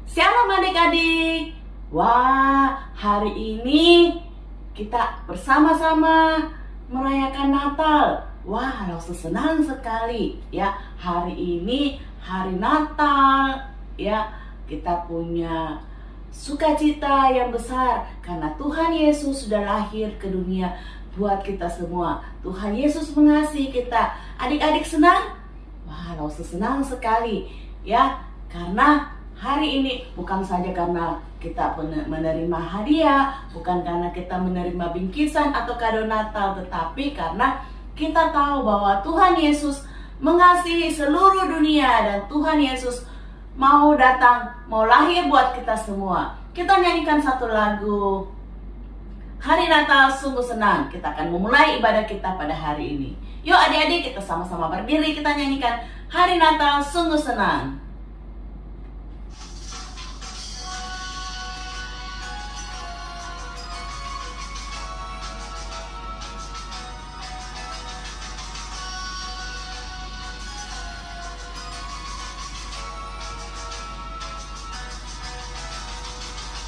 Shalom adik-adik. Wah, hari ini kita bersama-sama merayakan Natal. Wah, langsung senang sekali ya. Hari ini hari Natal ya. Kita punya sukacita yang besar karena Tuhan Yesus sudah lahir ke dunia buat kita semua. Tuhan Yesus mengasihi kita. Adik-adik senang? Wah, langsung senang sekali ya. Karena hari ini bukan saja karena kita menerima hadiah, bukan karena kita menerima bingkisan atau kado Natal, tetapi karena kita tahu bahwa Tuhan Yesus mengasihi seluruh dunia dan Tuhan Yesus mau datang, mau lahir buat kita semua. Kita nyanyikan satu lagu Hari Natal Sungguh Senang. Kita akan memulai ibadah kita pada hari ini. Yuk adik-adik, kita sama-sama berdiri, kita nyanyikan Hari Natal Sungguh Senang.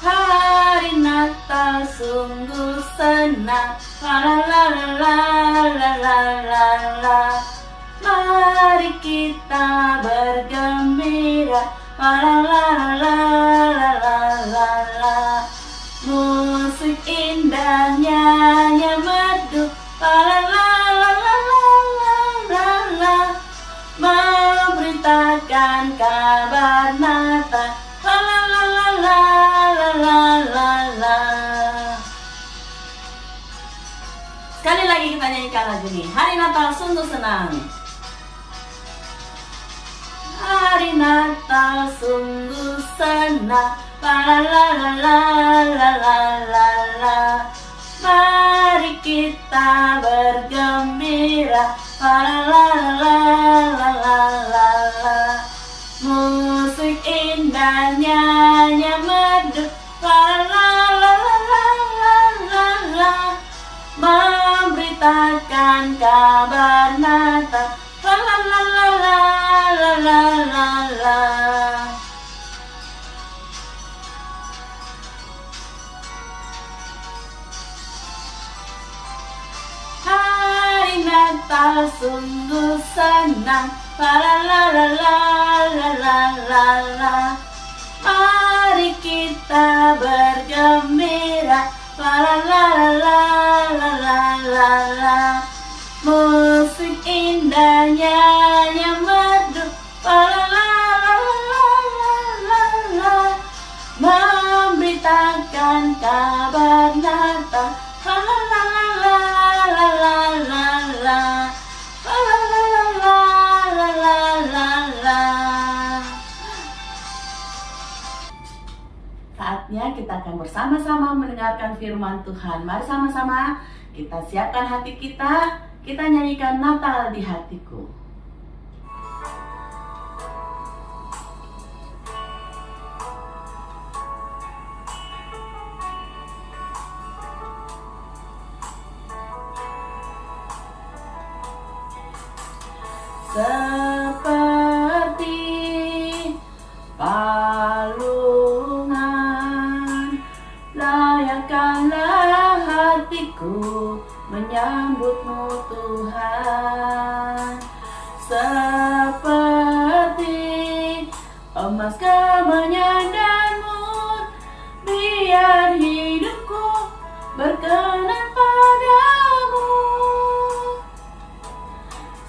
Hari Natal sungguh senang, la la la la la la la la. Mari kita bergembira, la la la la la la la la. Musik indahnya nyanyi merdu, la la la la la la la. Memberitakan kabar Natal, la la la la la la la la. Sekali lagi kita nyanyikan lagu ini. Hari Natal sungguh senang. Hari Natal sungguh senang, la la la la la la la la. Mari kita bergembira, la la la la la la la. Musik indahnya nyanyi merdu, la la la la la la la. Memberitakan kabar Natal, la la la la la la la la. Hari Natal sungguh senang, la la la la la la la la. Mari kita bergembira, la la la la la la la la. Musik indahnya yang merdu, la la la la la la la. Memberitakan kabar Natal, la la la la la la la la. La la la la la la la la. Saatnya kita akan bersama-sama mendengarkan firman Tuhan. Mari sama-sama kita siapkan hati kita. Kita nyanyikan Natal di Hatiku. Seperti palungan, layakkanlah hatiku menyambutmu Tuhan. Seperti emas kemenyandarmu, biar hidupku berkenan padamu.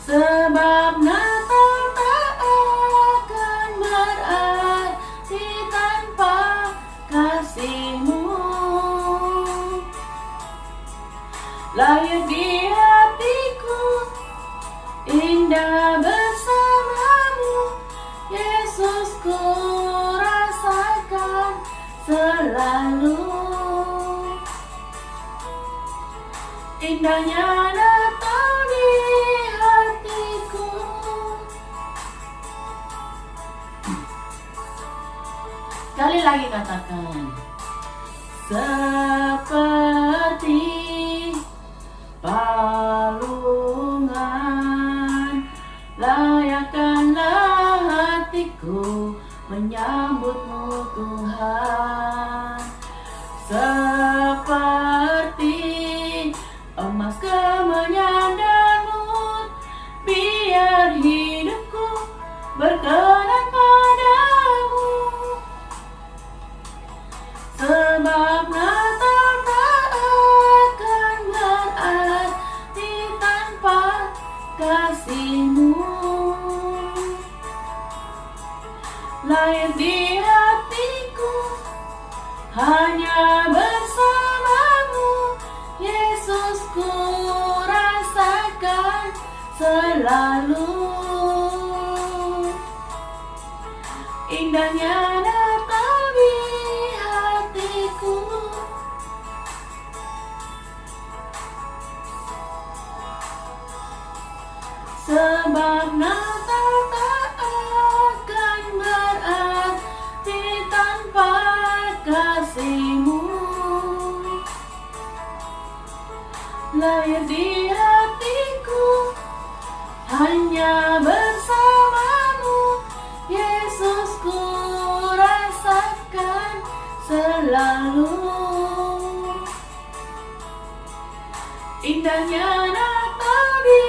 Sebab Natal tak akan berarti tanpa kasih-Mu. Lahir di hatiku, indah bersamamu, Yesus ku rasakan selalu. Indahnya Natal di hatiku. Sekali lagi katakan. Seperti palungan, layakkanlah hatiku menyambutmu Tuhan, seperti emas kemenyandarmu, biar hidupku berkenan padamu. Sebab Natal tak akan berarti tanpa kasih-Mu. Lahir di hatiku hanya bersamamu, Yesus, ku rasakan selalu. Indahnya Natal di hatiku. Sebab Natal tak akan berarti tanpa kasih-Mu. Lahir di hatiku hanya bersamamu, Yesus, ku rasakan selalu. Indahnya Natal di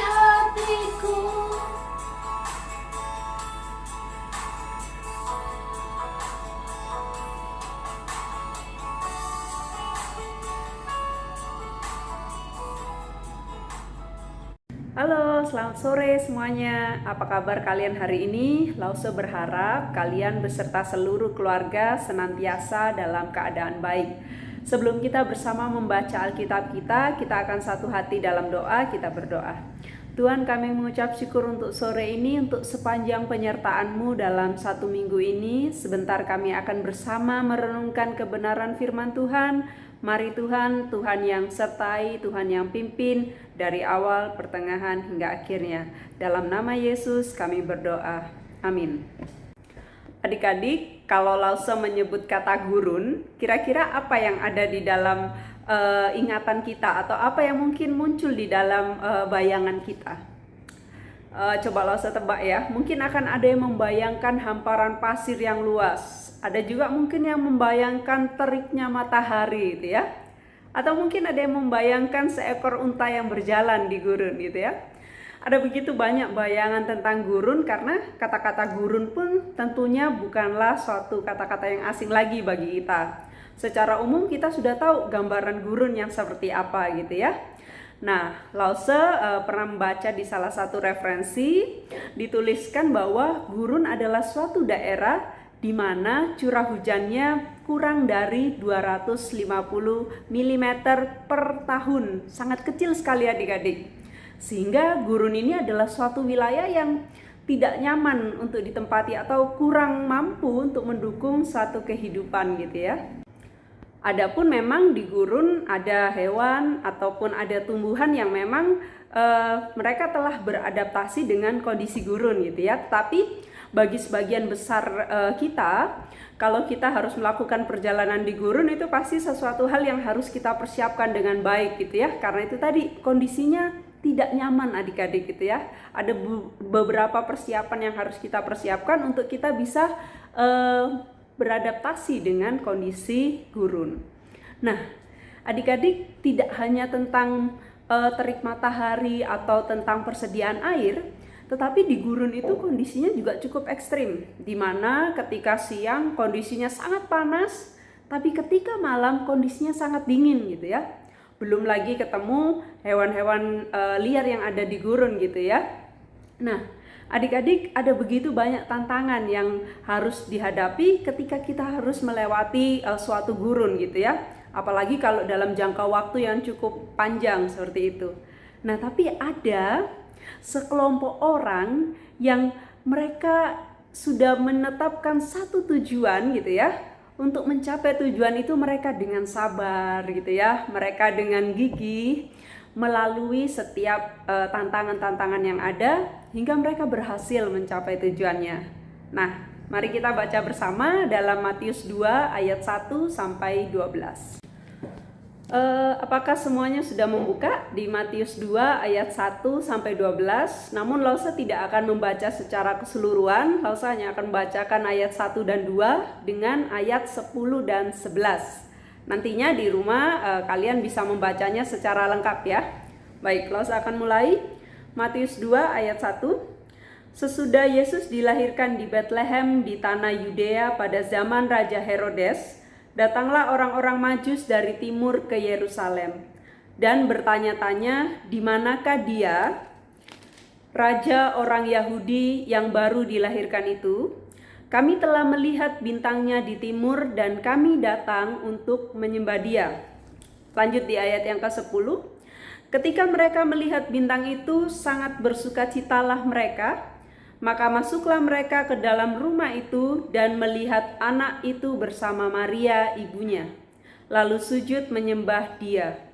hatiku. Halo, selamat sore semuanya. Apa kabar kalian hari ini? Lause berharap kalian beserta seluruh keluarga senantiasa dalam keadaan baik. Sebelum kita bersama membaca Alkitab kita akan satu hati dalam doa. Kita berdoa. Tuhan, kami mengucap syukur untuk sore ini, untuk sepanjang penyertaan-Mu dalam satu minggu ini. Sebentar kami akan bersama merenungkan kebenaran firman Tuhan. Mari Tuhan, Tuhan yang sertai, Tuhan yang pimpin dari awal, pertengahan, hingga akhirnya. Dalam nama Yesus kami berdoa. Amin. Adik-adik, kalau Lause menyebut kata gurun, kira-kira apa yang ada di dalam ingatan kita, atau apa yang mungkin muncul di dalam bayangan kita? Coba Lause tebak ya. Mungkin akan ada yang membayangkan hamparan pasir yang luas. Ada juga mungkin yang membayangkan teriknya matahari gitu ya. Atau mungkin ada yang membayangkan seekor unta yang berjalan di gurun gitu ya. Ada begitu banyak bayangan tentang gurun, karena kata-kata gurun pun tentunya bukanlah suatu kata-kata yang asing lagi bagi kita. Secara umum kita sudah tahu gambaran gurun yang seperti apa gitu ya. Nah, Lause pernah membaca di salah satu referensi dituliskan bahwa gurun adalah suatu daerah di mana curah hujannya kurang dari 250 mm per tahun. Sangat kecil sekali adik-adik. Sehingga gurun ini adalah suatu wilayah yang tidak nyaman untuk ditempati atau kurang mampu untuk mendukung suatu kehidupan gitu ya. Adapun memang di gurun ada hewan ataupun ada tumbuhan yang memang mereka telah beradaptasi dengan kondisi gurun gitu ya. Tapi bagi sebagian besar kita, kalau kita harus melakukan perjalanan di gurun, itu pasti sesuatu hal yang harus kita persiapkan dengan baik gitu ya. Karena itu tadi kondisinya tidak nyaman adik-adik gitu ya. Ada beberapa persiapan yang harus kita persiapkan untuk kita bisa beradaptasi dengan kondisi gurun. Nah, adik-adik, tidak hanya tentang terik matahari atau tentang persediaan air, tetapi di gurun itu kondisinya juga cukup ekstrim, di mana ketika siang kondisinya sangat panas, tapi ketika malam kondisinya sangat dingin gitu ya. Belum lagi ketemu hewan-hewan liar yang ada di gurun gitu ya. Nah, adik-adik, ada begitu banyak tantangan yang harus dihadapi ketika kita harus melewati suatu gurun gitu ya. Apalagi kalau dalam jangka waktu yang cukup panjang seperti itu. Nah, tapi ada sekelompok orang yang mereka sudah menetapkan satu tujuan gitu ya. Untuk mencapai tujuan itu mereka dengan sabar gitu ya. Mereka dengan gigih melalui setiap tantangan-tantangan yang ada hingga mereka berhasil mencapai tujuannya. Nah, mari kita baca bersama dalam Matius 2 ayat 1 sampai 12. Apakah semuanya sudah membuka di Matius 2 ayat 1 sampai 12? Namun Lause tidak akan membaca secara keseluruhan, Lause hanya akan membacakan ayat 1 dan 2 dengan ayat 10 dan 11. Nantinya di rumah kalian bisa membacanya secara lengkap ya. Baik, Lause akan mulai. Matius 2 ayat 1. Sesudah Yesus dilahirkan di Betlehem di tanah Yudea pada zaman Raja Herodes, datanglah orang-orang Majus dari timur ke Yerusalem dan bertanya-tanya, di manakah dia, raja orang Yahudi yang baru dilahirkan itu? Kami telah melihat bintangnya di timur dan kami datang untuk menyembah dia. Lanjut di ayat yang ke-10. Ketika mereka melihat bintang itu, sangat bersukacitalah mereka. Maka masuklah mereka ke dalam rumah itu dan melihat anak itu bersama Maria ibunya, lalu sujud menyembah dia.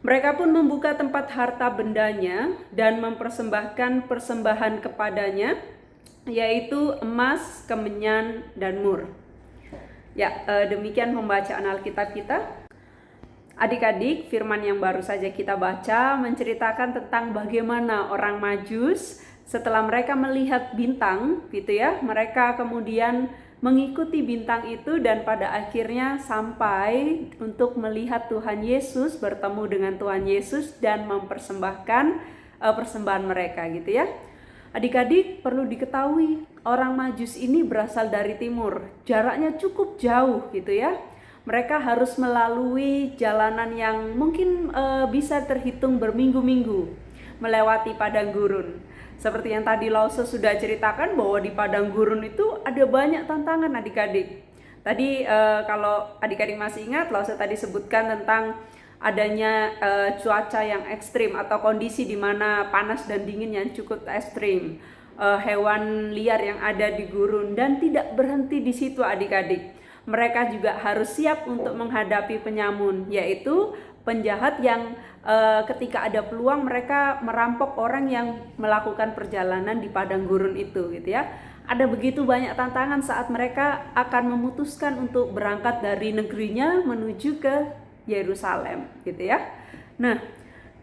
Mereka pun membuka tempat harta bendanya dan mempersembahkan persembahan kepadanya, yaitu emas, kemenyan, dan mur. Ya, demikian pembacaan Alkitab kita. Adik-adik, firman yang baru saja kita baca menceritakan tentang bagaimana orang Majus setelah mereka melihat bintang, gitu ya, mereka kemudian mengikuti bintang itu dan pada akhirnya sampai untuk melihat Tuhan Yesus, bertemu dengan Tuhan Yesus dan mempersembahkan persembahan mereka, gitu ya. Adik-adik, perlu diketahui orang Majus ini berasal dari timur, jaraknya cukup jauh, gitu ya. Mereka harus melalui jalanan yang mungkin bisa terhitung berminggu-minggu, melewati padang gurun. Seperti yang tadi Lause sudah ceritakan bahwa di padang gurun itu ada banyak tantangan adik-adik. Tadi kalau adik-adik masih ingat, Lause tadi sebutkan tentang adanya cuaca yang ekstrim atau kondisi di mana panas dan dingin yang cukup ekstrim. Hewan liar yang ada di gurun dan tidak berhenti di situ adik-adik. Mereka juga harus siap untuk menghadapi penyamun, yaitu penjahat yang ketika ada peluang mereka merampok orang yang melakukan perjalanan di padang gurun itu, gitu ya. Ada begitu banyak tantangan saat mereka akan memutuskan untuk berangkat dari negerinya menuju ke Yerusalem, gitu ya. Nah,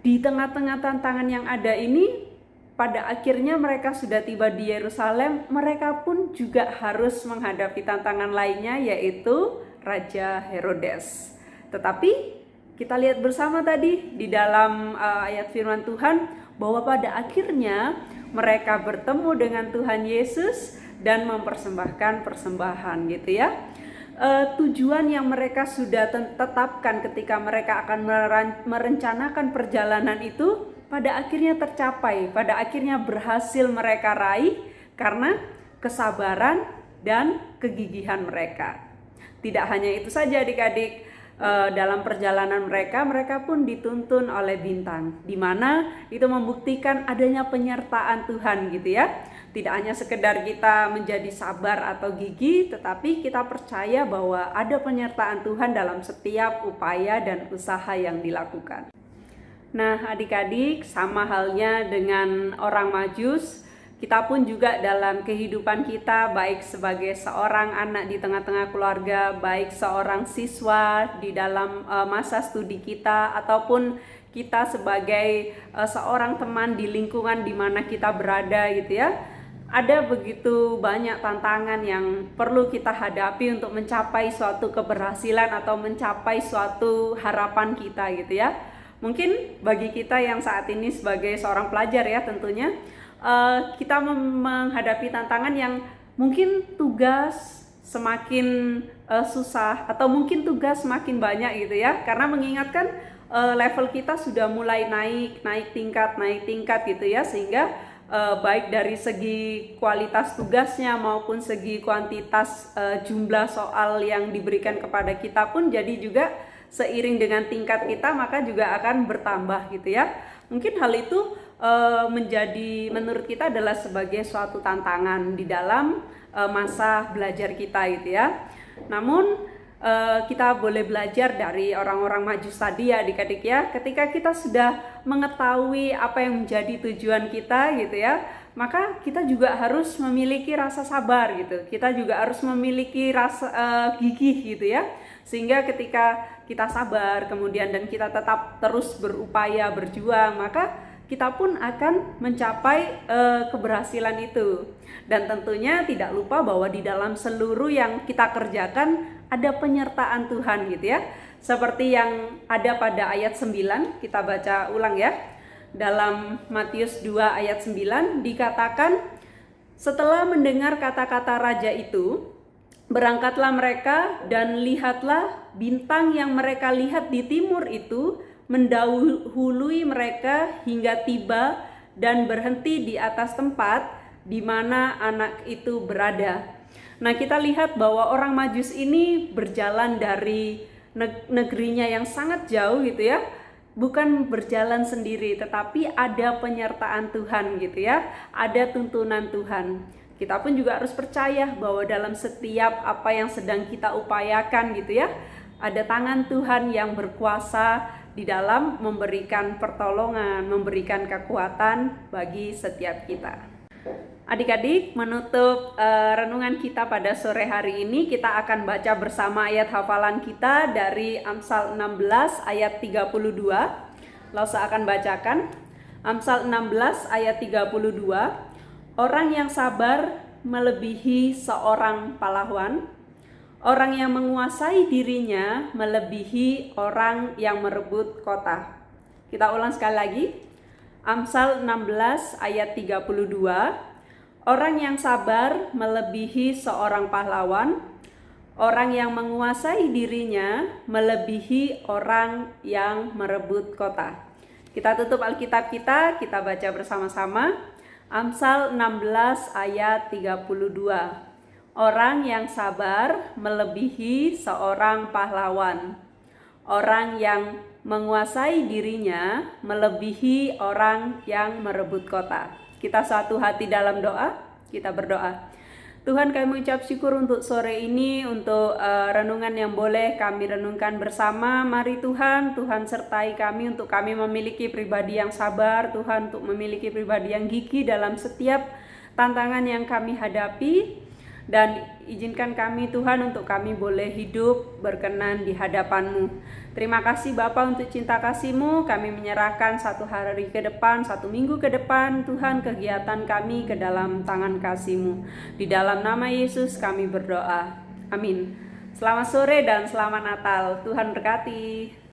di tengah-tengah tantangan yang ada ini, pada akhirnya mereka sudah tiba di Yerusalem, mereka pun juga harus menghadapi tantangan lainnya, yaitu Raja Herodes. Tetapi kita lihat bersama tadi di dalam ayat firman Tuhan bahwa pada akhirnya mereka bertemu dengan Tuhan Yesus dan mempersembahkan persembahan, gitu ya. Tujuan yang mereka sudah tetapkan ketika mereka akan merencanakan perjalanan itu pada akhirnya tercapai, pada akhirnya berhasil mereka raih karena kesabaran dan kegigihan mereka. Tidak hanya itu saja adik-adik, dalam perjalanan mereka pun dituntun oleh bintang, di mana itu membuktikan adanya penyertaan Tuhan, gitu ya. Tidak hanya sekedar kita menjadi sabar atau gigih, tetapi kita percaya bahwa ada penyertaan Tuhan dalam setiap upaya dan usaha yang dilakukan. Nah, adik-adik, sama halnya dengan orang Majus, kita pun juga dalam kehidupan kita, baik sebagai seorang anak di tengah-tengah keluarga, baik seorang siswa di dalam masa studi kita, ataupun kita sebagai seorang teman di lingkungan di mana kita berada, gitu ya. Ada begitu banyak tantangan yang perlu kita hadapi untuk mencapai suatu keberhasilan atau mencapai suatu harapan kita, gitu ya. Mungkin bagi kita yang saat ini sebagai seorang pelajar ya tentunya, kita menghadapi tantangan yang mungkin tugas semakin susah atau mungkin tugas semakin banyak, gitu ya, karena mengingatkan level kita sudah mulai naik tingkat gitu ya, sehingga baik dari segi kualitas tugasnya maupun segi kuantitas jumlah soal yang diberikan kepada kita pun jadi juga seiring dengan tingkat kita maka juga akan bertambah, gitu ya. Mungkin hal itu menjadi menurut kita adalah sebagai suatu tantangan di dalam masa belajar kita, gitu ya. Namun kita boleh belajar dari orang-orang Majus tadi ya adik-adik ya. Ketika kita sudah mengetahui apa yang menjadi tujuan kita, gitu ya, maka kita juga harus memiliki rasa sabar, gitu. Kita juga harus memiliki rasa gigih, gitu ya. Sehingga ketika kita sabar, kemudian dan kita tetap terus berupaya berjuang, maka kita pun akan mencapai keberhasilan itu. Dan tentunya tidak lupa bahwa di dalam seluruh yang kita kerjakan ada penyertaan Tuhan gitu ya. Seperti yang ada pada ayat 9, kita baca ulang ya. Dalam Matius 2 ayat 9 dikatakan, setelah mendengar kata-kata raja itu, berangkatlah mereka dan lihatlah bintang yang mereka lihat di timur itu mendahului mereka hingga tiba dan berhenti di atas tempat di mana anak itu berada. Nah, kita lihat bahwa orang Majus ini berjalan dari negerinya yang sangat jauh gitu ya, bukan berjalan sendiri, tetapi ada penyertaan Tuhan gitu ya, ada tuntunan Tuhan. Kita pun juga harus percaya bahwa dalam setiap apa yang sedang kita upayakan gitu ya, ada tangan Tuhan yang berkuasa di dalam memberikan pertolongan, memberikan kekuatan bagi setiap kita. Adik-adik, menutup renungan kita pada sore hari ini, kita akan baca bersama ayat hafalan kita dari Amsal 16 ayat 32. Lausa akan bacakan. Amsal 16 ayat 32. Orang yang sabar melebihi seorang pahlawan. Orang yang menguasai dirinya melebihi orang yang merebut kota. Kita ulang sekali lagi. Amsal 16 ayat 32. Orang yang sabar melebihi seorang pahlawan. Orang yang menguasai dirinya melebihi orang yang merebut kota. Kita tutup Alkitab kita baca bersama-sama. Amsal 16 ayat 32. Orang yang sabar melebihi seorang pahlawan. Orang yang menguasai dirinya melebihi orang yang merebut kota. Kita satu hati dalam doa, kita berdoa. Tuhan, kami mengucap syukur untuk sore ini, untuk renungan yang boleh kami renungkan bersama. Mari Tuhan, Tuhan sertai kami untuk kami memiliki pribadi yang sabar, Tuhan, untuk memiliki pribadi yang gigih dalam setiap tantangan yang kami hadapi. Dan izinkan kami Tuhan untuk kami boleh hidup berkenan di hadapan-Mu. Terima kasih Bapa untuk cinta kasih-Mu. Kami menyerahkan satu hari ke depan, satu minggu ke depan, Tuhan, kegiatan kami ke dalam tangan kasih-Mu. Di dalam nama Yesus kami berdoa. Amin. Selamat sore dan selamat Natal. Tuhan berkati.